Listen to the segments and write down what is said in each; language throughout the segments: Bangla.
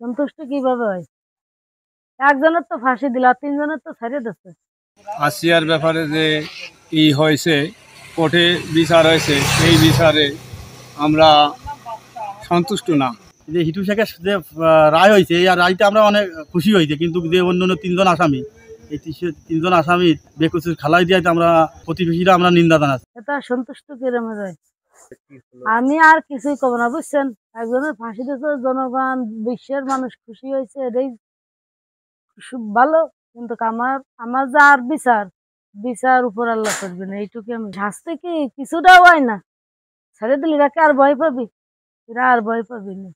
সন্তুষ্ট কিভাবে হয়? একজনের তো ফাঁসি দিল আর তিনজনের তো ছেড়ে দিচ্ছে। আসিয়ার ব্যাপারে যে হয়েছে, কোর্টে বিচার হয়েছে, সেই বিচারে আমরা সন্তুষ্ট না। যে হিটু শেখের যে রায় হয়েছে, এই রায়টা আমরা অনেক খুশি হয়েছে, কিন্তু যে অন্য তিনজন আসামি, এই তিনজন আসামির বেকসুর খালাই দিয়ে আমরা প্রতিবেশীরা আমরা নিন্দা জানাচ্ছি। এটা সন্তুষ্ট কিরম হয়? আমি আর কিছুই কব না, বুঝছেন। একজনের ফাঁসি দিয়েছে, জনগণ বিশ্বের মানুষ খুশি হয়েছে, এটাই ভালো। কিন্তু আমার আমার যা আর বিচার বিচার উপর আল্লাহ করবেন, এইটুকু। আমি শাস্তি কি কিছুটাও হয় না, ছেড়ে দিলে এরাকে আর ভয় পাবি, এরা আর ভয় পাবি না।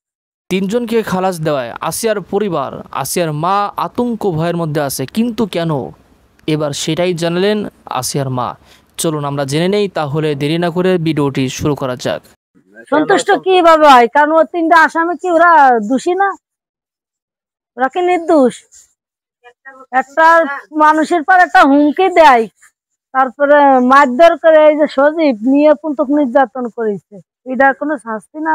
তিনজনকে খালাস দেওয়ায় আসিয়ার পরিবার, আসিয়ার মা আতঙ্ক ভয়ের মধ্যে আছে। কিন্তু কেন? এবার সেটাই জানালেন আসিয়ার মা। চলুন আমরা জেনে নেই, তাহলে দেরি না করে ভিডিওটি শুরু করা যাক। সন্তুষ্ট কিভাবে হয়? কারণ ও তিনটা আসামি কি ওরা দোষী না? ওরা কি নির্দোষ? একটা মানুষের পর একটা হুমকি দেয়, তারপরে মারধর করে, এই যে সজীব নিয়ে পুন্তক নির্যাতন করেছে, এটার কোনো শাস্তি না?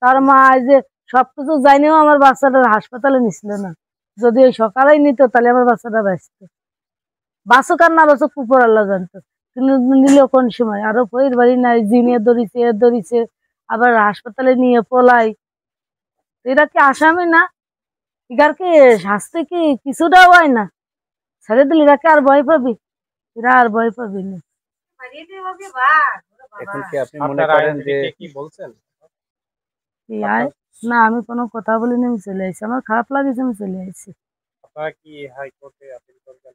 তার মা এই যে সবকিছু জানিও আমার বাচ্চাটা হাসপাতালে নিছিল না। যদি ওই সকালেই নিত তাহলে আমার বাচ্চাটা বাঁচত। বাঁচুক আর না বাঁচুক উপর আল্লাহ জানতো, কিন্তু নিল কোন সময়? আরো পরের বাড়ি নাই, জিনিয়ে ধরিছে, এ ধরিছে, আবার হাসপাতালে নিয়ে পলাই। এরা কি আসামি না? এটার কি শাস্তি কি কিছুটাও হয় না? ছেড়ে দিলে এরাকে আর ভয় পাবি, এরা আর ভয় পাবি না। এখন কি আপনি মনে করেন যে কি বলছেন? না, আমি কোনো কথা বলিনি, আমি চলে আসছি। আমার খারাপ লাগেছে, আমি চলে আসছি। আপনারা কি হাইকোর্টে আপিল করবেন?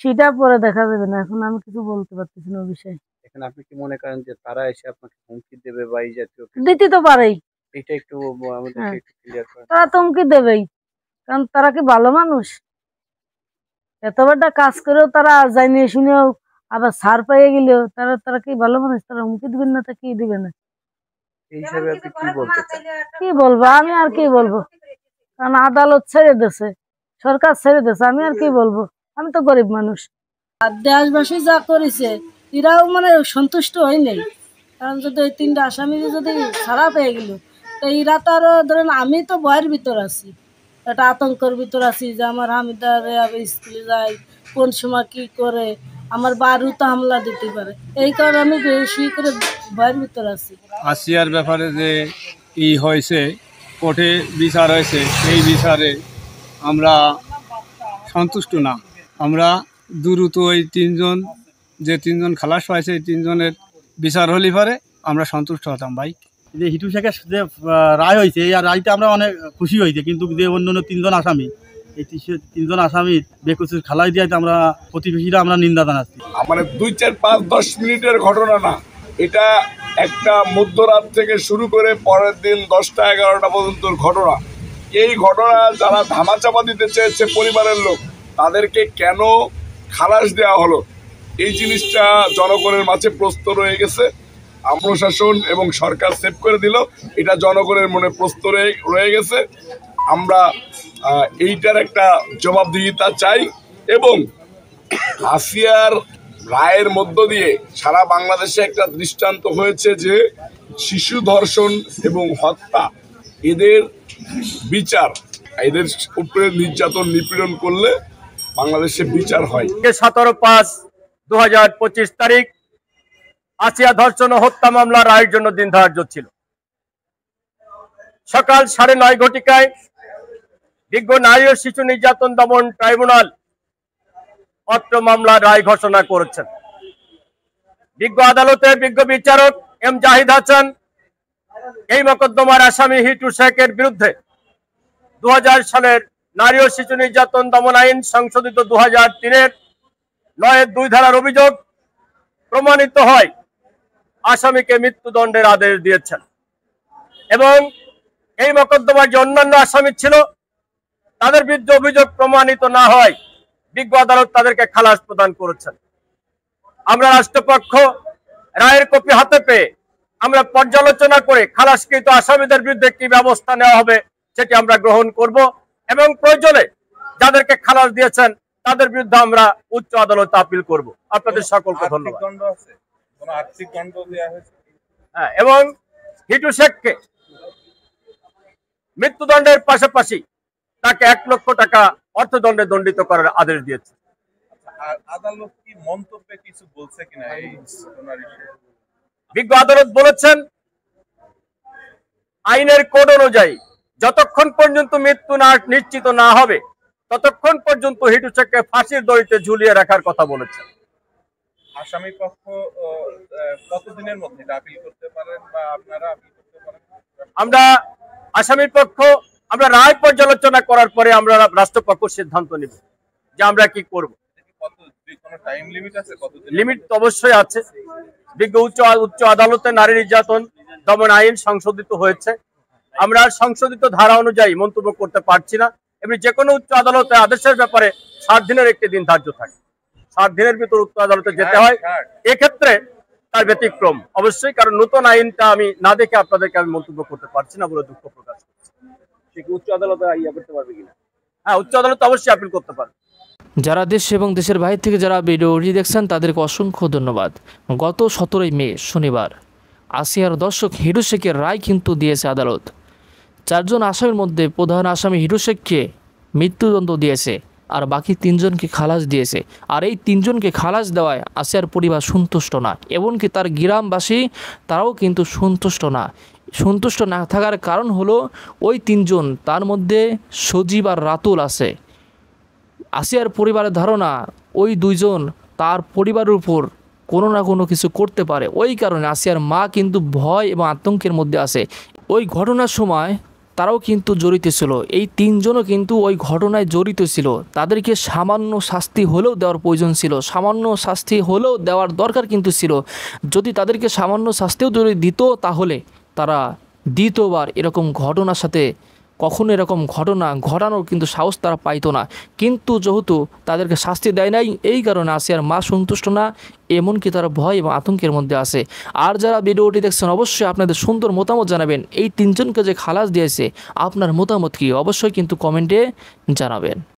সেটা পরে দেখা যাবে না, এখন আমি কিছু বলতে পারতেছি না ওই বিষয়ে। এখন আপনি কি মনে করেন যে তারা এসে আপনাকে হুমকি দেবে বা এই জাতীয় দিতে তো পারেই। এটা একটু আমাদেরকে একটু ক্লিয়ার করেন। তারা তো হুমকি দেবেই, কারণ তারা কি ভালো মানুষ? এত বড়টা কাজ করেও তারা জানিয়ে শুনেও আবার ছাড় পেয়ে গেলেও তারা তারা কি ভালো মানুষ? তারা হুমকি দিবেন না, তা কি দিবে না? এই হিসাবে আপনি কি বলতে চান? কি বলবো, আমি আর কি বলবো? কারণ আদালত ছেড়ে দিয়েছে, সরকার ছেড়ে দিয়েছে, আমি আর কি বলবো? আমি তো গরিব মানুষ। আর দেশবাসী যা করেছে এরাও মানে সন্তুষ্ট হয় নাই। কারণ যদি ওই তিনটা আসামি যদি ছাড়া পেয়ে গেল, তো এরা তো আরো ধরেন, আমি তো ভয়ের ভিতর আছি, একটা আতঙ্কের ভিতর আছি যে আমার হামিদারে আবার স্কুলে যায়, কোন সময় কি করে আমার বাড়িও তো হামলা দিতে পারে। এই কারণে আমি বেশি করে ভয়ের ভিতর আছি। আসিয়ার ব্যাপারে যে হয়েছে, কোর্টে বিচার হয়েছে, সেই বিচারে আমরা সন্তুষ্ট না। আমরা দ্রুত ওই তিনজন খালাস পাইছে, এই তিনজনের বিচার হলে পরে আমরা সন্তুষ্ট হতাম ভাই। যে হিটু শেখের যে রায় হয়েছে, এই রায়টা আমরা অনেক খুশি হয়েছে, কিন্তু যে অন্য তিনজন আসামি, এই তিনজন আসামির বেকসুর খালাই দিয়ে আমরা প্রতিবেশীরা আমরা নিন্দা জানাচ্ছি। মানে 2, 4, 5, 10 মিনিটের ঘটনা না, এটা একটা মধ্যরাত থেকে শুরু করে পরের দিন 10টা 11টা পর্যন্ত ঘটনা। এই ঘটনা যারা ধামাচাপা দিতে চেয়েছে পরিবারের লোক, তাদেরকে কেন খালাস দেওয়া হলো, এই জিনিসটা জনগণের মাঝে প্রশ্ন রয়ে গেছে। প্রশাসন এবং সরকার সেভ করে দিল, এটা জনগণের মনে প্রশ্ন রয়ে গেছে। আমরা এইটার একটা জবাবদিহিতা চাই, এবং আসিয়ার রায়ের মধ্য দিয়ে সারা বাংলাদেশে একটা দৃষ্টান্ত হয়েছে যে শিশু ধর্ষণ এবং হত্যা, এদের বিচার, এদের উপরে নির্যাতন নিপীড়ন করলে বাংলাদেশে বিচার হয়। 17/5/2025 তারিখ আসিয়া ধর্ষণ ও হত্যা মামলা রায়ের জন্য দিন ধার্য ছিল। সকাল 9:30 ঘটিকায় বিজ্ঞ নারী ও শিশু নির্যাতন দমন ট্রাইব্যুনাল অত্র মামলার রায় ঘোষণা করেছেন। বিজ্ঞ আদালতের বিজ্ঞ বিচারক এম জাহিদ হাসান এই মোকদ্দমার আসামি হিটু শেখের বিরুদ্ধে 2000 সালের নারী ও শিশু নির্যাতন দমন আইন সংশোধিত 2003-এর 9-2 ধারার অভিযোগ প্রমাণিত হয় আসামিকে মৃত্যুদণ্ডের আদেশ দিয়েছেন, এবং এই মোকদ্দমার যে অন্যান্য আসামি ছিল তাদের বিরুদ্ধে অভিযোগ প্রমাণিত না হয় বিজ্ঞ আদালত তাদেরকে খালাস প্রদান করেছেন। আমরা রাষ্ট্রপক্ষ রায়ের কপি হাতে পেয়ে আমরা পর্যালোচনা করে খালাসকৃত আসামিদের বিরুদ্ধে কি ব্যবস্থা নেওয়া হবে সেটি আমরা গ্রহণ করব, এবং প্রয়োজনে যাদেরকে খালাস দিয়েছেন তাদের বিরুদ্ধে আমরা উচ্চ আদালতে আপিল করব। আপনাদের সকলকে ধন্যবাদ। এবং হিটু শেখকে মৃত্যুদণ্ডের পাশাপাশি তাকে 1 লক্ষ টাকা অর্থদণ্ডে দণ্ডিত করার আদেশ দিয়েছে। আর আদালত কি মন্তব্যে কিছু বলছে কিনা এই ঘটনার বিষয়ে? বিজ্ঞ আদালত বলেছেন, আইনের কোড অনুযায়ী যতক্ষণ পর্যন্ত মৃত্যু না নিশ্চিত না হবে ততক্ষণ পর্যন্ত হিটু শেখকে ফাঁসির দড়িতে ঝুলিয়ে রাখার কথা বলেছেন। আসামি পক্ষ কতদিনের মধ্যে আপিল করতে পারেন বা আপনারা আপিল করতে পারেন? আমরা আসামির পক্ষ আমরা রায় পর্যালোচনা করার পরে আমরা রাষ্ট্রপক্ষ সিদ্ধান্ত নিব যে আমরা কি করব। কোনো টাইম লিমিট আছে? কতদিন লিমিট তো অবশ্যই আছে। বিজ্ঞ উচ্চ আদালতে নারী নির্যাতন দমন আইন সংশোধিত হয়েছে। আমরা সংশোধিত ধারা অনুযায়ী মন্তব্য করতে পারছি না। এমনি যে কোনো উচ্চ আদালতে আদেশের ব্যাপারে 7 দিনের একটি দিন ধার্য থাকে। 7 দিনের ভিতর উচ্চ আদালতে যেতে হয়। এক্ষেত্রে তার ব্যতিক্রম অবশ্যই, কারণ নতুন আইনটা আমি না দেখে আপনাদেরকে আমি মন্তব্য করতে পারছি না বলে দুঃখ প্রকাশ করছি। সে কি উচ্চ আদালতে ইয়া করতে পারবে কিনা? হ্যাঁ, উচ্চ আদালত অবশ্যই আপিল করতে পারবে। যারা দেশ এবং দেশের বাইরে থেকে যারা ভিডিওটি দেখছেন তাদেরকে অসংখ্য ধন্যবাদ। গত 17 মে শনিবার আসিয়ার দর্শক হিটু শেখের রায় কিন্তু দিয়েছে আদালত। 4 জন আসামির মধ্যে প্রধান আসামি হিটু শেখকে মৃত্যুদণ্ড দিয়েছে আর বাকি 3 জনকে খালাস দিয়েছে। আর এই 3 জনকে খালাস দেওয়ায় আসিয়ার পরিবার সন্তুষ্ট না, এমনকি তার গ্রামবাসী তারাও কিন্তু সন্তুষ্ট না থাকার কারণ হলো ওই 3 জন, তার মধ্যে সজীব আর রাতুল আছে। আসিয়ার পরিবারের ধারণা ওই 2 জন তার পরিবারের উপর কোনো না কোনো কিছু করতে পারে। ওই কারণে আসিয়ার মা কিন্তু ভয় এবং আতঙ্কের মধ্যে আছে। ওই ঘটনার সময় তারাও কিন্তু জড়িত ছিল, এই 3 জনও কিন্তু ওই ঘটনায় জড়িত ছিল। তাদেরকে সামান্য শাস্তি হলেও দেওয়ার প্রয়োজন ছিল, সামান্য শাস্তি হলেও দেওয়ার দরকার কিন্তু ছিল। যদি তাদেরকে সামান্য শাস্তিও যদি দিত তাহলে তারা দ্বিতীয়বার এরকম ঘটনার সাথে কখনো এরকম ঘটনা ঘটানোর কিন্তু সাহস তারা পাইতো না। কিন্তু যেহেতু তাদেরকে শাস্তি দেয় নাই, এই কারণে আসিয়ার মা সন্তুষ্ট না, এমনকি তারা ভয় এবং আতঙ্কের মধ্যে আছে। আর যারা ভিডিওটি দেখছেন অবশ্যই আপনাদের সুন্দর মতামত জানাবেন। এই 3 জনকে যে খালাস দিয়েছে আপনার মতামত কি অবশ্যই কিন্তু কমেন্টে জানাবেন।